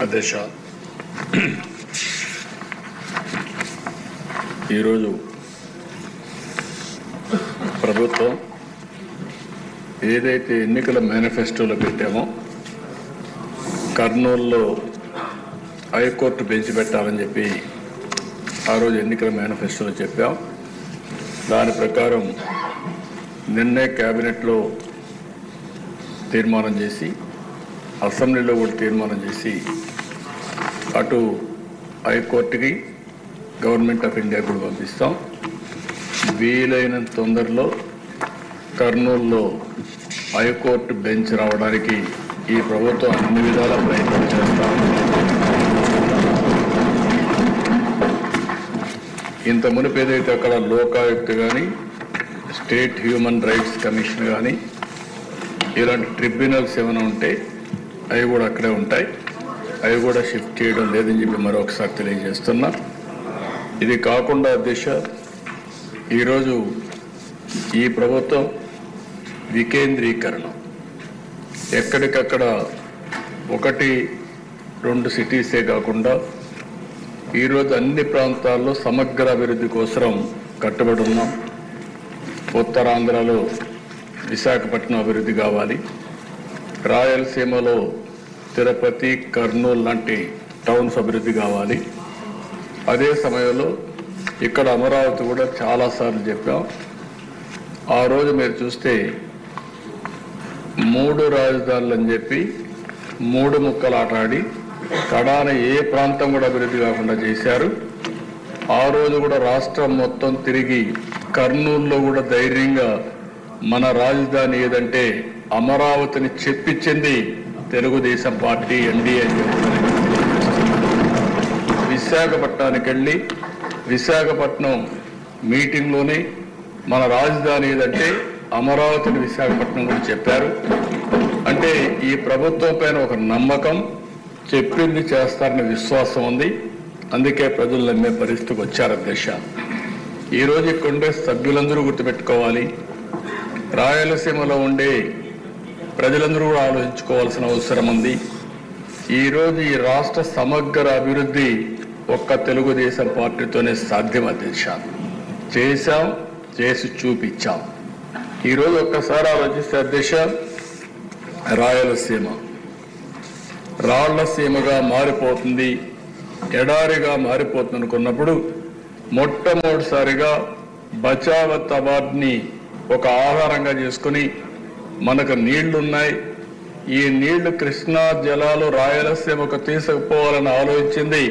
అధ్యక్ష, ఈరోజు ప్రభుత్వం ఏదైతే ఎన్నికల మేనిఫెస్టోలో పెట్టామో కర్నూలులో హైకోర్టు బెంచ్ పెట్టాలని చెప్పి ఆ రోజు ఎన్నికల మేనిఫెస్టోలో చెప్పాం. దాని ప్రకారం నిన్నే క్యాబినెట్లో తీర్మానం చేసి అసెంబ్లీలో కూడా తీర్మానం చేసి అటు హైకోర్టుకి గవర్నమెంట్ ఆఫ్ ఇండియా కూడా పంపిస్తాం. వీలైనంత తొందరలో కర్నూలులో హైకోర్టు బెంచ్ రావడానికి ఈ ప్రభుత్వం అన్ని విధాల ప్రయత్నం చేస్తాం. ఇంత మునుపు ఏదైతే అక్కడ లోకాయుక్త కానీ స్టేట్ హ్యూమన్ రైట్స్ కమిషన్ కానీ ఇలాంటి ట్రిబ్యునల్స్ ఏమైనా ఉంటే అవి కూడా అక్కడే ఉంటాయి. అవి కూడా షిఫ్ట్ చేయడం లేదని చెప్పి మరొకసారి తెలియజేస్తున్నా. ఇది కాకుండా అధ్యక్ష, ఈరోజు ఈ ప్రభుత్వం వికేంద్రీకరణ ఎక్కడికక్కడ 1-2 సిటీసే కాకుండా ఈరోజు అన్ని ప్రాంతాల్లో సమగ్ర అభివృద్ధి కోసం కట్టుబడి ఉన్నాం. ఉత్తరాంధ్రలో విశాఖపట్నం అభివృద్ధి కావాలి, రాయలసీమలో తిరుపతి, కర్నూలు లాంటి టౌన్స్ అభివృద్ధి కావాలి. అదే సమయంలో ఇక్కడ అమరావతి కూడా చాలాసార్లు చెప్పాం. ఆ రోజు మీరు చూస్తే 3 రాజధానులు అని చెప్పి 3 ముక్కలు ఆటాడి కడాన ఏ ప్రాంతం కూడా అభివృద్ధి కాకుండా చేశారు. ఆ రోజు కూడా రాష్ట్రం మొత్తం తిరిగి కర్నూలులో కూడా ధైర్యంగా మన రాజధాని ఏదంటే అమరావతిని చెప్పించింది తెలుగుదేశం పార్టీ, ఎన్డీఏ అని చెప్తున్నారు. విశాఖపట్నానికి వెళ్ళి విశాఖపట్నం మీటింగ్లోనే మన రాజధాని ఏదంటే అమరావతిని విశాఖపట్నం కూడా చెప్పారు. అంటే ఈ ప్రభుత్వం పైన ఒక నమ్మకం, చెప్పింది చేస్తారనే విశ్వాసం ఉంది. అందుకే ప్రజలు నమ్మే పరిస్థితికి వచ్చారు అధ్యక్ష. ఈరోజు ఇక్కడ ఉండే సభ్యులందరూ గుర్తుపెట్టుకోవాలి, రాయలసీమలో ఉండే ప్రజలందరూ కూడా ఆలోచించుకోవాల్సిన అవసరం ఉంది. ఈరోజు ఈ రాష్ట్ర సమగ్ర అభివృద్ధి ఒక్క తెలుగుదేశం పార్టీతోనే సాధ్యం అధ్యక్ష. చేశాం, చేసి చూపించాం. ఈరోజు ఒక్కసారి ఆలోచిస్తే అధ్యక్ష, రాయలసీమ రాళ్లసీమగా మారిపోతుంది, ఎడారిగా మారిపోతుంది అనుకున్నప్పుడు మొట్టమొదటిసారిగా బచావత్ అవార్డుని ఒక ఆధారంగా చేసుకుని మనకు నీళ్లున్నాయి, ఈ నీళ్లు కృష్ణా జలాలు రాయలసీమకు తీసుకుపోవాలని ఆలోచించింది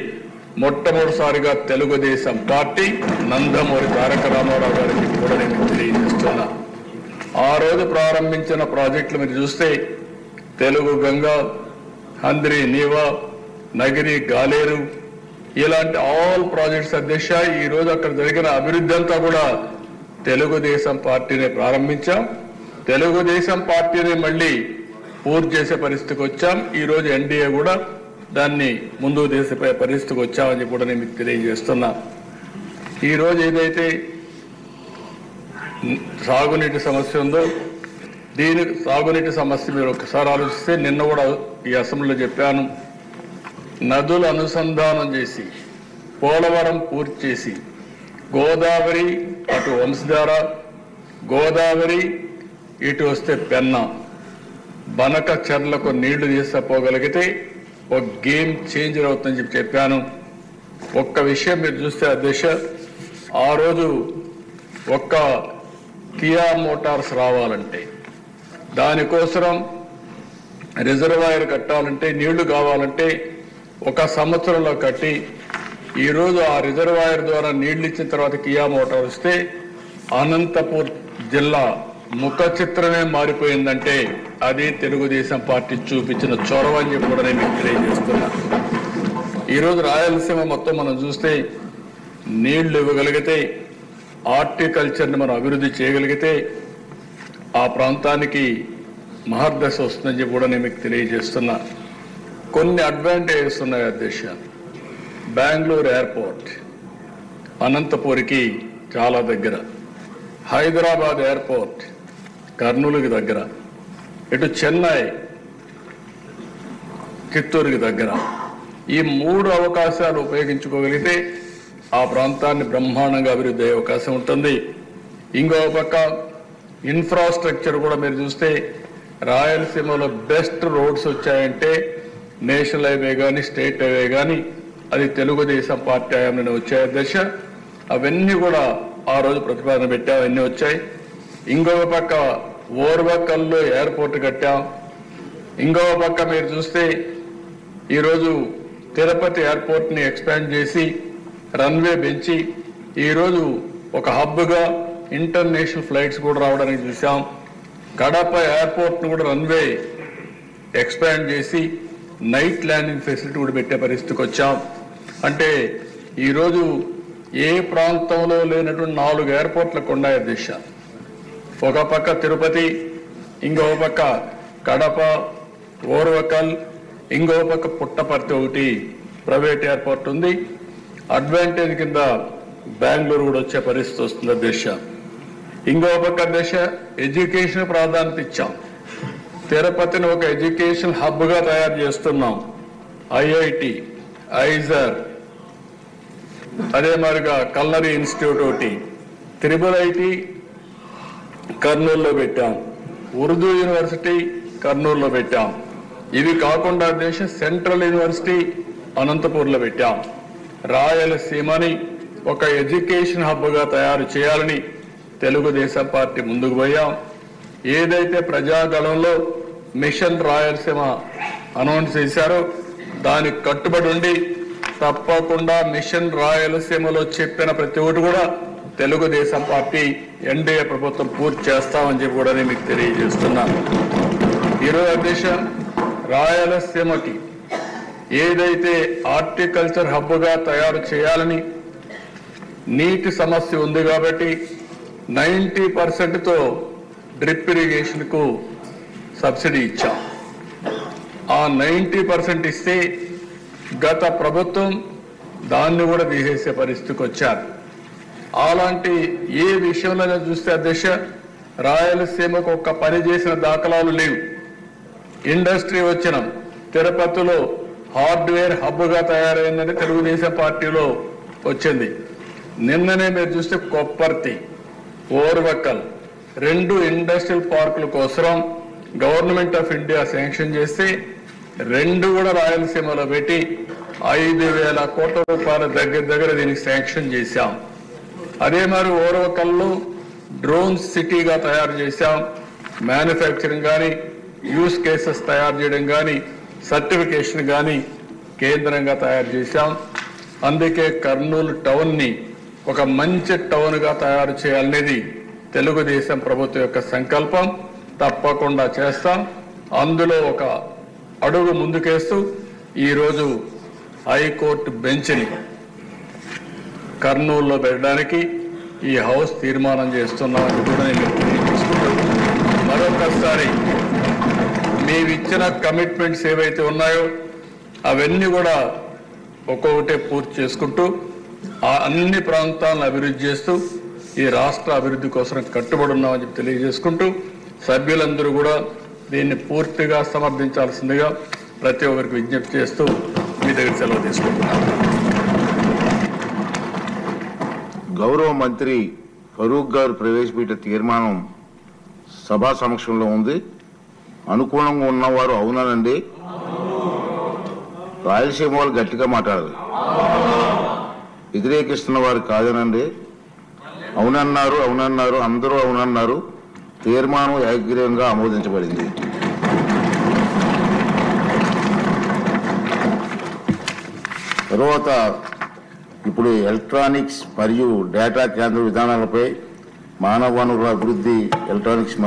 మొట్టమొదటిసారిగా తెలుగుదేశం పార్టీ, నందమూరి తారక రామారావు గారికి కూడా నేను తెలియజేస్తున్నా. ఆ రోజు ప్రారంభించిన ప్రాజెక్టులు మీరు చూస్తే తెలుగు గంగా, హంద్రి నీవా, నగిరి గాలేరు ఇలాంటి ఆల్ ప్రాజెక్ట్స్ అధ్యక్ష. ఈరోజు అక్కడ జరిగిన అభివృద్ధి అంతా కూడా తెలుగుదేశం పార్టీనే ప్రారంభించాం. తెలుగుదేశం పార్టీని మళ్ళీ పూర్తి చేసే పరిస్థితికి వచ్చాం. ఈరోజు ఎన్డీఏ కూడా దాన్ని ముందుకు తీసే పరిస్థితికి వచ్చామని కూడా నేను మీకు తెలియజేస్తున్నా. ఈరోజు ఏదైతే సాగునీటి సమస్య ఉందో దీని సాగునీటి సమస్య మీరు ఒకసారి ఆలోచిస్తే నిన్న కూడా ఈ అసెంబ్లీలో చెప్పాను. నదుల అనుసంధానం చేసి పోలవరం పూర్తి చేసి గోదావరి అటు వంశధార, గోదావరి ఇటు వస్తే పెన్నా, బనక చెర్లకు నీళ్లు తీసుకుపోగలిగితే ఒక గేమ్ చేంజర్ అవుతుందని చెప్పి చెప్పాను. ఒక్క విషయం మీరు చూస్తే అధ్యక్ష, ఆ రోజు ఒక్క కియా మోటార్స్ రావాలంటే దానికోసం రిజర్వాయర్ కట్టాలంటే నీళ్లు కావాలంటే 1 సంవత్సరంలో కట్టి ఈరోజు ఆ రిజర్వాయర్ ద్వారా నీళ్లు ఇచ్చిన తర్వాత కియా మోటార్ వస్తే అనంతపూర్ జిల్లా ముఖ చిత్రమే మారిపోయిందంటే అది తెలుగుదేశం పార్టీ చూపించిన చొరవ అని చెప్పి కూడా నేను మీకు తెలియజేస్తున్నా. ఈరోజు రాయలసీమ మొత్తం మనం చూస్తే నీళ్లు ఇవ్వగలిగితే, హార్టికల్చర్ని మనం అభివృద్ధి చేయగలిగితే ఆ ప్రాంతానికి మహర్దశ వస్తుందని చెప్పి కూడా నేను మీకు తెలియజేస్తున్నా. కొన్ని అడ్వాంటేజెస్ ఉన్నాయి అధ్యక్ష. బెంగళూరు ఎయిర్పోర్ట్ అనంతపూర్కి చాలా దగ్గర, హైదరాబాద్ ఎయిర్పోర్ట్ కర్నూలుకి దగ్గర, ఇటు చెన్నై చిత్తూరుకి దగ్గర, ఈ 3 అవకాశాలు ఉపయోగించుకోగలిగితే ఆ ప్రాంతాన్ని బ్రహ్మాండంగా అభివృద్ధి అయ్యే అవకాశం ఉంటుంది. ఇంకో పక్క ఇన్ఫ్రాస్ట్రక్చర్ కూడా మీరు చూస్తే రాయలసీమలో బెస్ట్ రోడ్స్ వచ్చాయంటే నేషనల్ హైవే కానీ స్టేట్ హైవే కానీ అది తెలుగుదేశం పార్టీ హయాంలోనే వచ్చాయి దశ. అవన్నీ కూడా ఆ రోజు ప్రతిపాదన పెట్టాం, అవన్నీ వచ్చాయి. ఇంకొక పక్క ఓర్వకల్లో ఎయిర్పోర్ట్ కట్టాం. ఇంకొక పక్క మీరు చూస్తే ఈరోజు తిరుపతి ఎయిర్పోర్ట్ని ఎక్స్పాండ్ చేసి రన్వే పెంచి ఈరోజు ఒక హబ్గా ఇంటర్నేషనల్ ఫ్లైట్స్ కూడా రావడానికి చూసాం. కడప ఎయిర్పోర్ట్ను కూడా రన్వే ఎక్స్పాండ్ చేసి నైట్ ల్యాండింగ్ ఫెసిలిటీ కూడా పెట్టే పరిస్థితికి వచ్చాం. అంటే ఈరోజు ఏ ప్రాంతంలో లేనటువంటి 4 ఎయిర్పోర్ట్లకు ఉన్నాయి దిశ. ఒక పక్క తిరుపతి, ఇంకో పక్క కడప, ఓర్వకల్, ఇంకో పక్క పుట్టపర్తి ఒకటి ప్రైవేట్ ఎయిర్పోర్ట్ ఉంది. అడ్వాంటేజ్ కింద బెంగళూరు కూడా వచ్చే పరిస్థితి వస్తుంది దిశ. ఇంకో పక్క దిశ ఎడ్యుకేషన్ ప్రాధాన్యత ఇచ్చాం. తిరుపతిని ఒక ఎడ్యుకేషన్ హబ్గా తయారు చేస్తున్నాం. ఐఐటి, ఐజర్, అదే మరిగా కల్నరీ ఇన్స్టిట్యూట్ ఒకటి, త్రిబుల్ ఐటి కర్నూలులో పెట్టాం, ఉర్దూ యూనివర్సిటీ కర్నూలులో పెట్టాం. ఇవి కాకుండా దేశ సెంట్రల్ యూనివర్సిటీ అనంతపూర్లో పెట్టాం. రాయలసీమని ఒక ఎడ్యుకేషన్ హబ్గా తయారు చేయాలని తెలుగుదేశం పార్టీ ముందుకు పోయాం. ఏదైతే ప్రజాగళంలో మిషన్ రాయలసీమ అనౌన్స్ చేశారో దానికి కట్టుబడి ఉండి తప్పకుండా మిషన్ రాయలసీమలో చెప్పిన ప్రతి ఒక్కటి కూడా తెలుగుదేశం పార్టీ ఎన్డీఏ ప్రభుత్వం పూర్తి చేస్తామని చెప్పి కూడా నేను మీకు తెలియజేస్తున్నాను. ఈరోజు అధ్యక్ష, రాయలసీమకి ఏదైతే హార్టికల్చర్ హబ్గా తయారు చేయాలని నీటి సమస్య ఉంది కాబట్టి 90%తో డ్రిప్ ఇరిగేషన్కు సబ్సిడీ ఇచ్చాం. ఆ 90% ఇస్తే గత ప్రభుత్వం దాన్ని కూడా తీసేసే పరిస్థితికి వచ్చారు. అలాంటి ఏ విషయంలో చూస్తే అధ్యక్ష రాయలసీమకు ఒక్క పని చేసిన దాఖలాలు లేవు. ఇండస్ట్రీ వచ్చిన తిరుపతిలో హార్డ్వేర్ హబ్గా తయారైందని తెలుగుదేశం పార్టీలో వచ్చింది. నిన్ననే మీరు చూస్తే కొప్పర్తి, ఓర్వకల్ 2 ఇండస్ట్రియల్ పార్కుల కోసం గవర్నమెంట్ ఆఫ్ ఇండియా శాంక్షన్ చేస్తే 2 కూడా రాయలసీమలో పెట్టి 5,000 కోట్ల రూపాయల దగ్గర దీనికి శాంక్షన్ చేశాం. అదే మరి ఓర్వకల్లో డ్రోన్ సిటీగా తయారు చేశాం. మ్యానుఫ్యాక్చరింగ్ కానీ యూస్ కేసెస్ తయారు చేయడం కానీ సర్టిఫికేషన్ కానీ కేంద్రంగా తయారు చేశాం. అందుకే కర్నూలు టౌన్ని ఒక మంచి టౌన్గా తయారు చేయాలనేది తెలుగుదేశం ప్రభుత్వం యొక్క సంకల్పం. తప్పకుండా చేస్తాం. అందులో ఒక అడుగు ముందుకేస్తూ ఈరోజు హైకోర్టు బెంచ్ని కర్నూలులో పెట్టడానికి ఈ హౌస్ తీర్మానం చేస్తున్నామని కూడా నేను తెలియజేసుకుంటాను. మరొకసారి మేమిచ్చిన కమిట్మెంట్స్ ఏవైతే ఉన్నాయో అవన్నీ కూడా ఒక్కొక్కటే పూర్తి చేసుకుంటూ ఆ అన్ని ప్రాంతాలను అభివృద్ధి చేస్తూ ఈ రాష్ట్ర అభివృద్ధి కోసం కట్టుబడి ఉన్నామని చెప్పి తెలియజేసుకుంటూ సభ్యులందరూ కూడా దీన్ని పూర్తిగా సమర్థించాల్సిందిగా ప్రతి ఒక్కరికి విజ్ఞప్తి చేస్తూ మీ దగ్గర సెలవు తీసుకుంటున్నాను. గౌరవ మంత్రి ఫరూక్ గారు ప్రవేశపెట్టిన తీర్మానం సభా సమక్షంలో ఉంది. అనుకూలంగా ఉన్నవారు అవునానండి, రాయలసీమ వాళ్ళు గట్టిగా మాట్లాడాలి. వ్యతిరేకిస్తున్న వారు కాదనండి. అవునన్నారు, అవునన్నారు, అందరూ అవునన్నారు. తీర్మానం ఏకగ్రీవంగా ఆమోదించబడింది. తర్వాత ఇప్పుడు ఎలక్ట్రానిక్స్ మరియు డేటా కేంద్ర విధానాలపై మానవ వనరుల అభివృద్ధి, ఎలక్ట్రానిక్స్